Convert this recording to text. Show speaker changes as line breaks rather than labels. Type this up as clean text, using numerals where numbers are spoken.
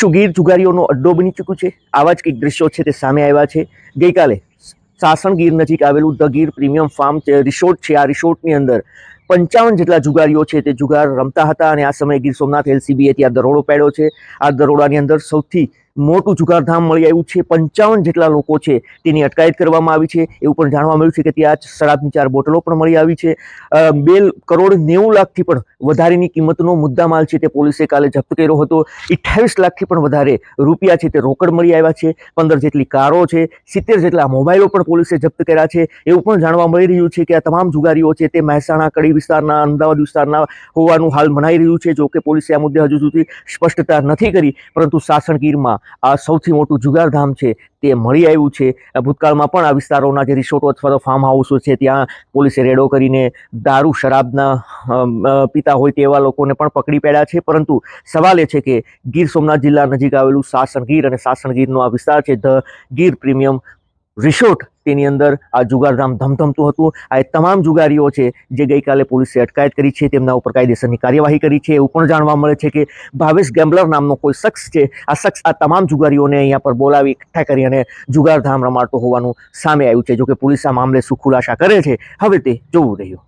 શું ગીર જુગારીઓનો અડ્ડો બની ચૂક્યું છે? આવા જ કંઈક દ્રશ્યો છે તે સામે આવ્યા છે. ગઈકાલે સાસણ ગીર નજીક આવેલું the Gir premium farm resort છે. આ રિસોર્ટની અંદર 55 જેટલા જુગારીઓ છે તે જુગાર રમતા હતા અને આ સમયે ગીર સોમનાથ એલસીબીએ ત્યાં દરોડો પાડ્યો છે. આ દરોડાની અંદર સૌથી મોટું જુગારધામ મળી આવ્યું છે. 55 જેટલા લોકો છે તેની અટકાયત કરવામાં આવી છે. એવું પણ જાણવા મળ્યું છે કે ત્યાં શરાબની 4 બોટલો પણ મળી આવી છે. 2 કરોડ 90 લાખથી પણ વધારેની કિંમતનો મુદ્દામાલ છે તે પોલીસે કાલે જપ્ત કર્યો હતો. 28 લાખથી પણ વધારે રૂપિયા છે તે રોકડ મળી આવ્યા છે. 15 જેટલી કારો છે, 70 જેટલા મોબાઈલો પણ પોલીસે જપ્ત કર્યા છે. એવું પણ જાણવા મળી રહ્યું છે કે આ તમામ જુગારીઓ છે તે મહેસાણા, કડી વિસ્તારના, અમદાવાદ વિસ્તારના હોવાનું હાલ મનાઈ રહ્યું છે. જો કે પોલીસે આ મુદ્દે હજુ સુધી સ્પષ્ટતા નથી કરી, પરંતુ સાસણ ગીરમાં આ સૌથી મોટું જુગારધામ છે તે મળી આવ્યું છે. ભૂતકાળમાં પણ આ વિસ્તારોના જે રિસોર્ટો અથવા તો ફાર્મ હાઉસો છે ત્યાં પોલીસે રેડો કરીને દારૂ શરાબના પીતા હોય તેવા લોકોને પણ પકડી પાડ્યા છે. પરંતુ સવાલ એ છે કે ગીર સોમનાથ જિલ્લા નજીક આવેલું સાસણ ગીર અને સાસણ ગીરનો આ વિસ્તાર છે ધ ગીર પ્રીમિયમ રિસોર્ટ, તેની અંદર આ જુગારધામ ધમધમતું હતું. આ તમામ જુગારીઓ છે જે ગઈકાલે પોલીસે અટકાયત કરી છે, તેમના ઉપર કાયદેસરની કાર્યવાહી કરી છે. એવું પણ જાણવા મળે છે કે ભાવેશ ગેમ્બલર નામનો કોઈ શખ્સ છે, આ શખ્સ આ તમામ જુગારીઓને અહીંયા પર બોલાવી એકઠા કરી અને જુગારધામ રમાડતો હોવાનું સામે આવ્યું છે. જોકે પોલીસ આ મામલે શું ખુલાસા કરે છે હવે તે જોવું રહ્યું.